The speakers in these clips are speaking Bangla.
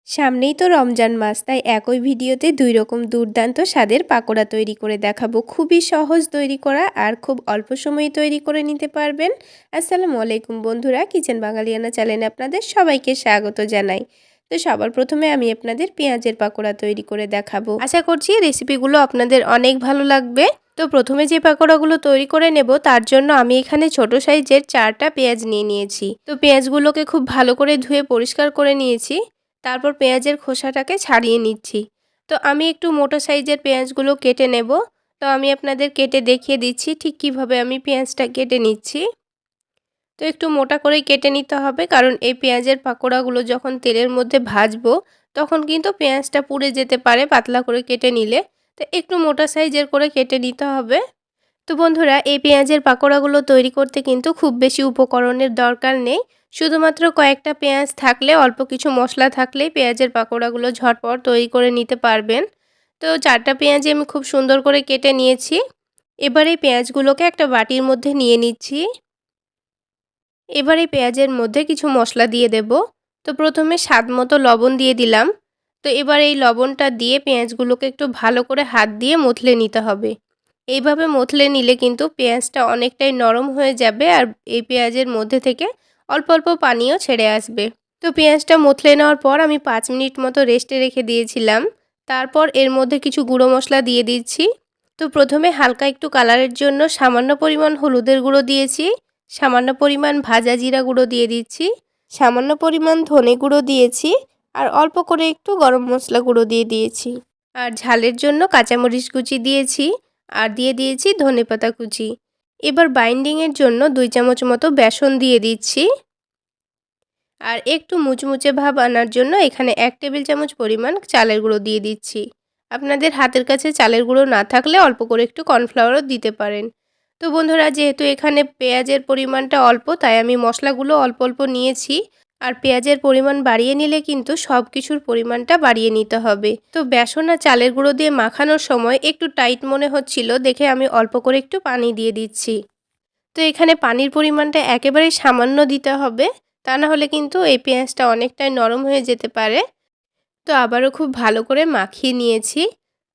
সামনেই তো রমজান মাস, তাই একই ভিডিওতে দুই রকম দুর্দান্ত স্বাদের পাকোড়া তৈরি করে দেখাবো। খুবই সহজ তৈরি করা আর খুব অল্প সময়ে তৈরি করে নিতে পারবেন। আসসালামু আলাইকুম বন্ধুরা, কিচেন বাঙালিয়ানা চ্যানেলে আপনাদের সবাইকে স্বাগত জানাই। তো সবার প্রথমে আমি আপনাদের পেঁয়াজের পাকোড়া তৈরি করে দেখাবো। আশা করছি রেসিপিগুলো আপনাদের অনেক ভালো লাগবে। তো প্রথমে যে পাকোড়াগুলো তৈরি করে নেব তার জন্য আমি এখানে ছোট সাইজের 4টা পেঁয়াজ নিয়েছি। তো পেঁয়াজগুলোকে খুব ভালো করে ধুয়ে পরিষ্কার করে নিয়েছি। তারপর পেঁয়াজের খোসাটাকে ছাড়িয়ে নিচ্ছি। তো আমি একটু মোটা সাইজের পেঁয়াজগুলো কেটে নেব। তো আমি আপনাদের কেটে দেখিয়ে দিচ্ছি ঠিক কিভাবে আমি পেঁয়াজটা কেটে নিচ্ছি। তো একটু মোটা করেই কেটে নিতে হবে, কারণ এই পেঁয়াজের পাকোড়াগুলো যখন তেলের মধ্যে ভাজবো তখন কিন্তু পেঁয়াজটা পুড়ে যেতে পারে পাতলা করে কেটে নিলে। তো একটু মোটা সাইজের করে কেটে নিতে হবে। তো বন্ধুরা, এই পেঁয়াজের পাকোড়াগুলো তৈরি করতে কিন্তু খুব বেশি উপকরণের দরকার নেই। শুধুমাত্র কয়েকটা পেঁয়াজ থাকলে, অল্প কিছু মশলা থাকলেই পেঁয়াজের পাকোড়াগুলো ঝটপট তৈরি করে নিতে পারবেন। তো 4টা পেঁয়াজই আমি খুব সুন্দর করে কেটে নিয়েছি। এবার এই পেঁয়াজগুলোকে একটা বাটির মধ্যে নিয়ে নিচ্ছি। এবার এই পেঁয়াজের মধ্যে কিছু মশলা দিয়ে দেব। তো প্রথমে স্বাদ মতো লবণ দিয়ে দিলাম। তো এবার এই লবণটা দিয়ে পেঁয়াজগুলোকে একটু ভালো করে হাত দিয়ে মথলে নিতে হবে। এইভাবে মথলে নিলে কিন্তু পেঁয়াজটা অনেকটাই নরম হয়ে যাবে আর এই পেঁয়াজের মধ্যে থেকে অল্প অল্প পানিও ছেড়ে আসবে। তো পেঁয়াজটা মথলে নেওয়ার পর আমি 5 মিনিট মতো রেস্টে রেখে দিয়েছিলাম। তারপর এর মধ্যে কিছু গুঁড়ো মশলা দিয়ে দিচ্ছি। তো প্রথমে হালকা একটু কালারের জন্য সামান্য পরিমাণ হলুদের গুঁড়ো দিয়েছি, সামান্য পরিমাণ ভাজা জিরা গুঁড়ো দিয়ে দিচ্ছি, সামান্য পরিমাণ ধনে গুঁড়ো দিয়েছি আর অল্প করে একটু গরম মশলা গুঁড়ো দিয়ে দিয়েছি। আর ঝালের জন্য কাঁচামরিচ কুচি দিয়েছি আর দিয়ে দিয়েছি ধনেপাতা কুচি। এবার বাইন্ডিংয়ের জন্য 2 চামচ মতো বেসন দিয়ে দিচ্ছি। আর একটু মুচমুচে ভাব আনার জন্য এখানে 1 টেবিল চামচ পরিমাণ চালের গুঁড়ো দিয়ে দিচ্ছি। আপনাদের হাতের কাছে চালের গুঁড়ো না থাকলে অল্প করে একটু কর্নফ্লাওয়ারও দিতে পারেন। তো বন্ধুরা, যেহেতু এখানে পেঁয়াজের পরিমাণটা অল্প, তাই আমি মশলাগুলো অল্প অল্প নিয়েছি। আর পেঁয়াজের পরিমাণ বাড়িয়ে নিলে কিন্তু সব কিছুর পরিমাণটা বাড়িয়ে নিতে হবে। তো বেসন আর চালের গুঁড়ো দিয়ে মাখানোর সময় একটু টাইট মনে হচ্ছিল দেখে আমি অল্প করে একটু পানি দিয়ে দিচ্ছি। তো এখানে পানির পরিমাণটা একেবারেই সামান্য দিতে হবে, তা না হলে কিন্তু এই পেঁয়াজটা অনেকটাই নরম হয়ে যেতে পারে। তো আবারও খুব ভালো করে মাখিয়ে নিয়েছি।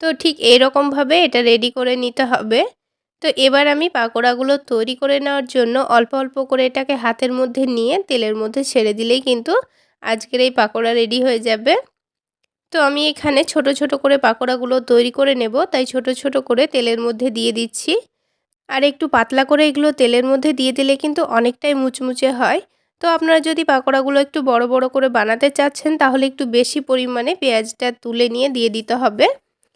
তো ঠিক এইরকমভাবে এটা রেডি করে নিতে হবে। তো এবার আমি পাকোড়াগুলো তৈরি করে নেওয়ার জন্য অল্প অল্প করে এটাকে হাতের মধ্যে নিয়ে তেলের মধ্যে ছেড়ে দিলেই কিন্তু আজকের এই পাকোড়া রেডি হয়ে যাবে। তো আমি এখানে ছোট ছোট করে পাকোড়াগুলো তৈরি করে নেব, তাই ছোট ছোট করে তেলের মধ্যে দিয়ে দিচ্ছি। আর একটু পাতলা করে এগুলো তেলের মধ্যে দিয়ে দিলে কিন্তু অনেকটাই মুচমুচে হয়। তো আপনারা যদি পাকোড়াগুলো একটু বড় বড় করে বানাতে চাচ্ছেন তাহলে একটু বেশি পরিমাণে পেঁয়াজটা তুলে নিয়ে দিয়ে দিতে হবে।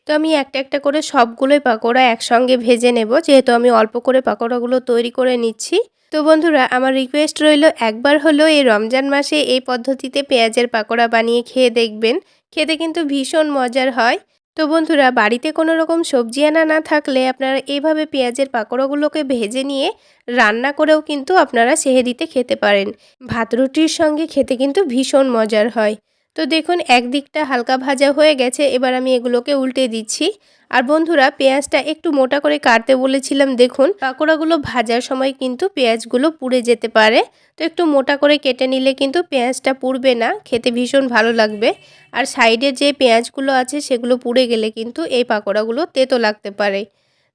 তো আমি একটা একটা করে সবগুলোই পাকোড়া একসঙ্গে ভেজে নেব, যেহেতু আমি অল্প করে পাকোড়াগুলো তৈরি করে নিচ্ছি। তো বন্ধুরা, আমার রিকোয়েস্ট রইল, একবার হলেও এই রমজান মাসে এই পদ্ধতিতে পেঁয়াজের পাকোড়া বানিয়ে খেয়ে দেখবেন। খেতে কিন্তু ভীষণ মজার হয়। তো বন্ধুরা, বাড়িতে কোনো রকম সবজি আনা না থাকলে আপনারা এইভাবে পেঁয়াজের পাকোড়াগুলোকে ভেজে নিয়ে রান্না করেও কিন্তু আপনারা সেহরিতে খেতে পারেন। ভাত রুটির সঙ্গে খেতে কিন্তু ভীষণ মজার হয়। তো দেখুন, একদিকটা হালকা ভাজা হয়ে গেছে, এবার আমি এগুলোকে উল্টে দিচ্ছি। আর বন্ধুরা, পেঁয়াজটা একটু মোটা করে কাটতে বলেছিলাম, দেখুন পাকোড়াগুলো ভাজার সময় কিন্তু পেঁয়াজগুলো পুড়ে যেতে পারে। তো একটু মোটা করে কেটে নিলে কিন্তু পেঁয়াজটা পুড়বে না, খেতে ভীষণ ভালো লাগবে। আর সাইডে যে পেঁয়াজগুলো আছে সেগুলো পুড়ে গেলে কিন্তু এই পাকোড়াগুলো তেতো লাগতে পারে।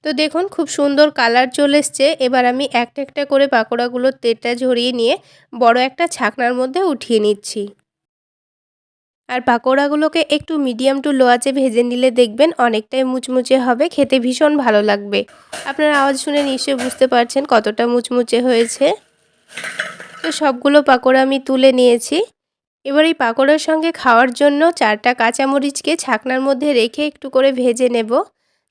তো দেখুন, খুব সুন্দর কালার চলে এসছে। এবার আমি একটা একটা করে পাকোড়াগুলোর তেলটা ঝরিয়ে নিয়ে বড় একটা ছাকনার মধ্যে উঠিয়ে নিচ্ছি। আর পাকোড়াগুলোকে একটু মিডিয়াম টু লো আঁচে ভেজে নিলে দেখবেন অনেকটাই মুচমুচে হবে, খেতে ভীষণ ভালো লাগবে। আপনারা আওয়াজ শুনে নিশ্চয়ই বুঝতে পারছেন কতটা মুচমুচে হয়েছে। তো সবগুলো পাকোড়া আমি তুলে নিয়েছি। এবার এই পাকোড়ার সঙ্গে খাওয়ার জন্য 4টা কাঁচামরিচকে ছাকনার মধ্যে রেখে একটু করে ভেজে নেব।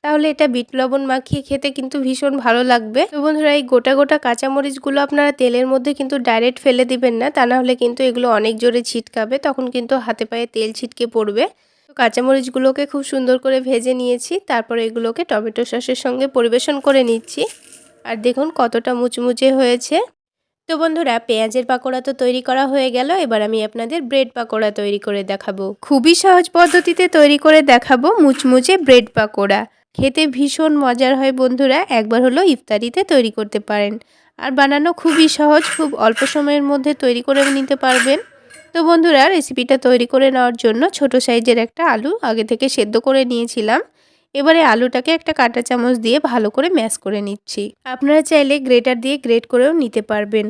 তাহলে এটা বিট লবণ মাখিয়ে খেতে কিন্তু ভীষণ ভালো লাগবে। তো বন্ধুরা, এই গোটা গোটা কাঁচামরিচগুলো আপনারা তেলের মধ্যে কিন্তু ডাইরেক্ট ফেলে দিবেন না, তা না হলে কিন্তু এগুলো অনেক জোরে ছিটকাবে, তখন কিন্তু হাতে পায়ে তেল ছিটকে পড়বে। তো কাঁচামরিচগুলোকে খুব সুন্দর করে ভেজে নিয়েছি। তারপরে এগুলোকে টমেটো সসের সঙ্গে পরিবেশন করে নিচ্ছি। আর দেখুন কতটা মুচমুচে হয়েছে। তো বন্ধুরা, পেঁয়াজের পাকোড়া তো তৈরি করা হয়ে গেল। এবার আমি আপনাদের ব্রেড পাকোড়া তৈরি করে দেখাবো। খুবই সহজ পদ্ধতিতে তৈরি করে দেখাবো মুচমুচে ব্রেড পাকোড়া। খেতে ভীষণ মজার হয় বন্ধুরা, একবার হলো ইফতারিতে তৈরি করতে পারেন। আর বানানো খুবই সহজ, খুব অল্প সময়ের মধ্যে তৈরি করে নিতে পারবেন। তো বন্ধুরা, রেসিপিটা তৈরি করে নেওয়ার জন্য ছোট সাইজের একটা আলু আগে থেকে সেদ্ধ করে নিয়েছিলাম। এবারে আলুটাকে একটা কাঁটা চামচ দিয়ে ভালো করে ম্যাশ করে নিচ্ছি। আপনারা চাইলে গ্রেটার দিয়ে গ্রেট করেও নিতে পারবেন।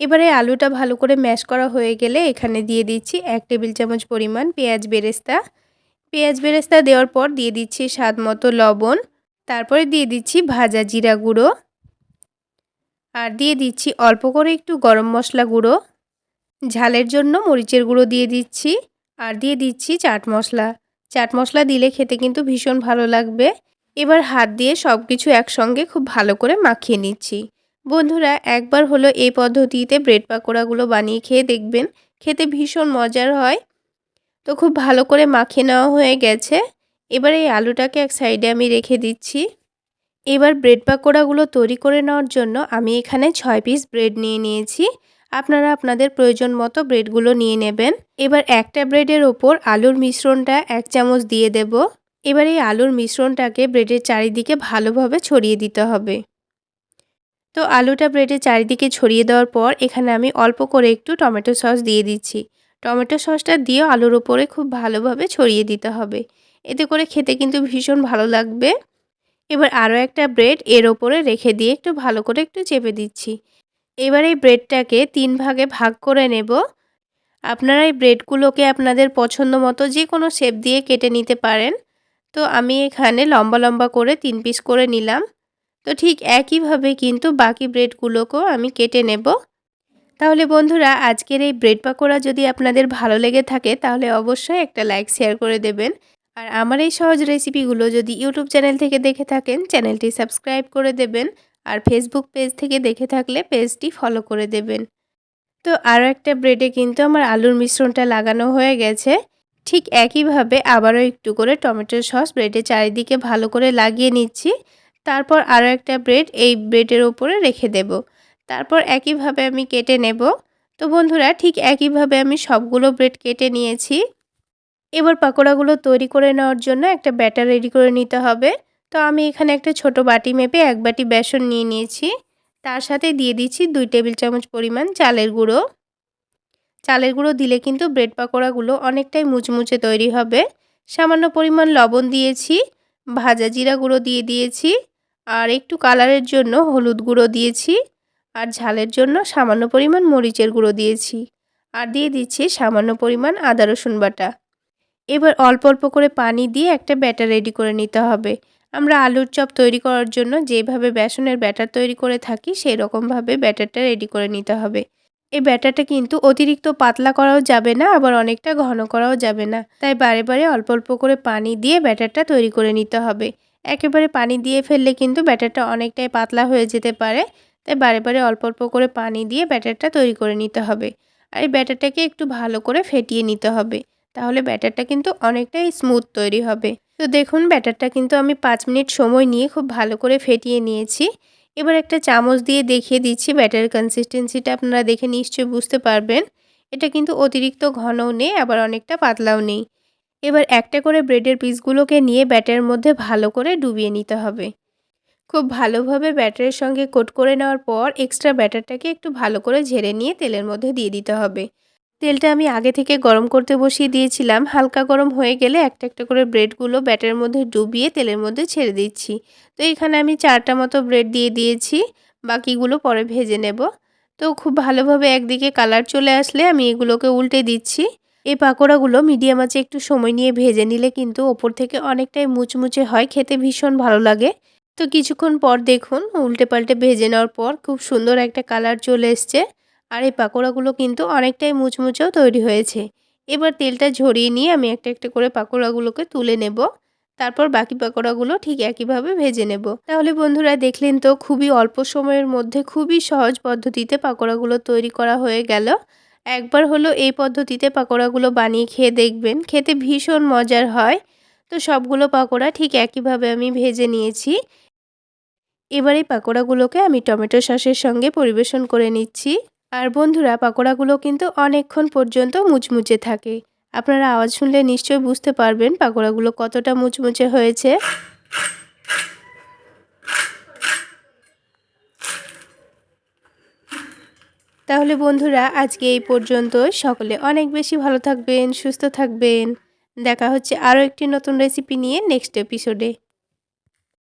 এবারে আলুটা ভালো করে ম্যাশ করা হয়ে গেলে এখানে দিয়ে দিচ্ছি 1 টেবিল চামচ পরিমাণ পেঁয়াজ বেরেস্তা। পেঁয়াজ বেরেস্তা দেওয়ার পর দিয়ে দিচ্ছি স্বাদ মতো লবণ। তারপরে দিয়ে দিচ্ছি ভাজা জিরা গুঁড়ো। আর দিয়ে দিচ্ছি অল্প করে একটু গরম মশলা গুঁড়ো। ঝালের জন্য মরিচের গুঁড়ো দিয়ে দিচ্ছি। আর দিয়ে দিচ্ছি চাট মশলা। চাট মশলা দিলে খেতে কিন্তু ভীষণ ভালো লাগবে। এবার হাত দিয়ে সব কিছু একসঙ্গে খুব ভালো করে মাখিয়ে নিচ্ছি। বন্ধুরা, একবার হলো এই পদ্ধতিতে ব্রেড পাকোড়াগুলো বানিয়ে খেয়ে দেখবেন, খেতে ভীষণ মজার হয়। তো খুব ভালো করে মাখিয়ে নেওয়া হয়ে গেছে। এবার এই আলুটাকে এক সাইডে আমি রেখে দিচ্ছি। এবার ব্রেড পাকোড়াগুলো তৈরি করে নেওয়ার জন্য আমি এখানে 6 পিস ব্রেড নিয়ে নিয়েছি। আপনারা আপনাদের প্রয়োজন মতো ব্রেডগুলো নিয়ে নেবেন। এবার একটা ব্রেডের ওপর আলুর মিশ্রণটা 1 চামচ দিয়ে দেব। এবার এই আলুর মিশ্রণটাকে ব্রেডের চারিদিকে ভালোভাবে ছড়িয়ে দিতে হবে। তো আলুটা ব্রেডের চারিদিকে ছড়িয়ে দেওয়ার পর এখানে আমি অল্প করে একটু টমেটো সস দিয়ে দিচ্ছি। টমেটো সসটা দিয়ে আলুর ওপরে খুব ভালোভাবে ছড়িয়ে দিতে হবে। এতে করে খেতে কিন্তু ভীষণ ভালো লাগবে। এবার আরও একটা ব্রেড এর ওপরে রেখে দিয়ে একটু ভালো করে একটু চেপে দিচ্ছি। এবার এই ব্রেডটাকে 3 ভাগে ভাগ করে নেব। আপনারা এই ব্রেডগুলোকে আপনাদের পছন্দ মতো যে কোনো শেপ দিয়ে কেটে নিতে পারেন। তো আমি এখানে লম্বা লম্বা করে 3 পিস করে নিলাম। তো ঠিক একইভাবে কিন্তু বাকি ব্রেডগুলোকেও আমি কেটে নেব। তাহলে বন্ধুরা, আজকের এই ব্রেড পাকোড়া যদি আপনাদের ভালো লেগে থাকে তাহলে অবশ্যই একটা লাইক শেয়ার করে দেবেন। আর আমার এই সহজ রেসিপিগুলো যদি ইউটিউব চ্যানেল থেকে দেখে থাকেন, চ্যানেলটি সাবস্ক্রাইব করে দেবেন। আর ফেসবুক পেজ থেকে দেখে থাকলে পেজটি ফলো করে দেবেন। তো আরও একটা ব্রেডে কিন্তু আমার আলুর মিশ্রণটা লাগানো হয়ে গেছে। ঠিক একইভাবে আবারও একটু করে টমেটো সস ব্রেডের চারিদিকে ভালো করে লাগিয়ে নিচ্ছি। তারপর আরও একটা ব্রেড এই ব্রেডের ওপরে রেখে দেব। তারপর একইভাবে আমি কেটে নেব। তো বন্ধুরা, ঠিক একইভাবে আমি সবগুলো ব্রেড কেটে নিয়েছি। এবার পাকোড়াগুলো তৈরি করে নেওয়ার জন্য একটা ব্যাটার রেডি করে নিতে হবে। তো আমি এখানে একটা ছোট বাটি মেপে 1 বাটি বেসন নিয়ে নিয়েছি। তার সাথে দিয়ে দিচ্ছি 2 টেবিল চামচ পরিমাণ চালের গুঁড়ো। চালের গুঁড়ো দিলে কিন্তু ব্রেড পাকোড়াগুলো অনেকটাই মুচমুচে তৈরি হবে। সামান্য পরিমাণ লবণ দিয়েছি, ভাজা জিরা গুঁড়ো দিয়ে দিয়েছি, আর একটু কালারের জন্য হলুদ গুঁড়ো দিয়েছি, আর ঝালের জন্য সামান্য পরিমাণ মরিচের গুঁড়ো দিয়েছি, আর দিয়ে দিচ্ছি সামান্য পরিমাণ আদা রসুন বাটা। এবার অল্প অল্প করে পানি দিয়ে একটা ব্যাটার রেডি করে নিতে হবে। আমরা আলুর চপ তৈরি করার জন্য যেভাবে বেসনের ব্যাটার তৈরি করে থাকি সেই রকমভাবে ব্যাটারটা রেডি করে নিতে হবে। এই ব্যাটারটা কিন্তু অতিরিক্ত পাতলা করাও যাবে না, আবার অনেকটা ঘন করাও যাবে না। তাই বারে বারে অল্প অল্প করে পানি দিয়ে ব্যাটারটা তৈরি করে নিতে হবে। একেবারে পানি দিয়ে ফেললে কিন্তু ব্যাটারটা অনেকটাই পাতলা হয়ে যেতে পারে। তাই বারে বারে অল্প অল্প করে পানি দিয়ে ব্যাটারটা তৈরি করে নিতে হবে। আর এই ব্যাটারটাকে একটু ভালো করে ফেটিয়ে নিতে হবে। তাহলে ব্যাটারটা কিন্তু অনেকটাই স্মুথ তৈরি হবে। তো দেখুন, ব্যাটারটা কিন্তু আমি 5 মিনিট সময় নিয়ে খুব ভালো করে ফেটিয়ে নিয়েছি। এবার একটা চামচ দিয়ে দেখিয়ে দিচ্ছি ব্যাটারের কনসিস্টেন্সিটা আপনারা দেখে নিশ্চয়ই বুঝতে পারবেন। এটা কিন্তু অতিরিক্ত ঘনও নেই, আবার অনেকটা পাতলাও নেই। এবার একটা করে ব্রেডের পিসগুলোকে নিয়ে ব্যাটারের মধ্যে ভালো করে ডুবিয়ে নিতে হবে। খুব ভালোভাবে ব্যাটারের সঙ্গে কোট করে নেওয়ার পর এক্সট্রা ব্যাটারটাকে একটু ভালো করে ঝেড়ে নিয়ে তেলের মধ্যে দিয়ে দিতে হবে। তেলটা আমি আগে থেকে গরম করতে বসিয়ে দিয়েছিলাম। হালকা গরম হয়ে গেলে একটা একটা করে ব্রেডগুলো ব্যাটারের মধ্যে ডুবিয়ে তেলের মধ্যে ছেড়ে দিচ্ছি। তো এখানে আমি 4টা মতো ব্রেড দিয়ে দিয়েছি। বাকিগুলো পরে ভেজে নেব। তো খুব ভালোভাবে একদিকে কালার চলে আসলে আমি এগুলোকে উল্টে দিচ্ছি। এই পাকোড়াগুলো মিডিয়াম আঁচে একটু সময় নিয়ে ভেজে নিলে কিন্তু ওপর থেকে অনেকটাই মুচমুচে হয়, খেতে ভীষণ ভালো লাগে। তো কিছুক্ষণ পর দেখুন, উল্টে পাল্টে ভেজে নেওয়ার পর খুব সুন্দর একটা কালার চলে এসছে। আর এই পাকোড়াগুলো কিন্তু অনেকটাই মুচমুচেও তৈরি হয়েছে। এবার তেলটা ঝরিয়ে নিয়ে আমি একটা একটা করে পাকোড়াগুলোকে তুলে নেব। তারপর বাকি পাকোড়াগুলো ঠিক একইভাবে ভেজে নেব। তাহলে বন্ধুরা, দেখলেন তো খুবই অল্প সময়ের মধ্যে খুবই সহজ পদ্ধতিতে পাকোড়াগুলো তৈরি করা হয়ে গেল। একবার হলো এই পদ্ধতিতে পাকোড়াগুলো বানিয়ে খেয়ে দেখবেন, খেতে ভীষণ মজার হয়। তো সবগুলো পাকোড়া ঠিক একইভাবে আমি ভেজে নিয়েছি। এবার এই পাকোড়াগুলোকে আমি টমেটো সসের সঙ্গে পরিবেশন করে নিচ্ছি। আর বন্ধুরা, পাকোড়াগুলো কিন্তু অনেকক্ষণ পর্যন্ত মুচমুচে থাকে। আপনারা আওয়াজ শুনলে নিশ্চয়ই বুঝতে পারবেন পাকোড়াগুলো কতটা মুচমুচে হয়েছে। তাহলে বন্ধুরা আজকে এই পর্যন্ত। সকলে অনেক বেশি ভালো থাকবেন, সুস্থ থাকবেন। দেখা হচ্ছে আরও একটি নতুন রেসিপি নিয়ে নেক্সট এপিসোডে।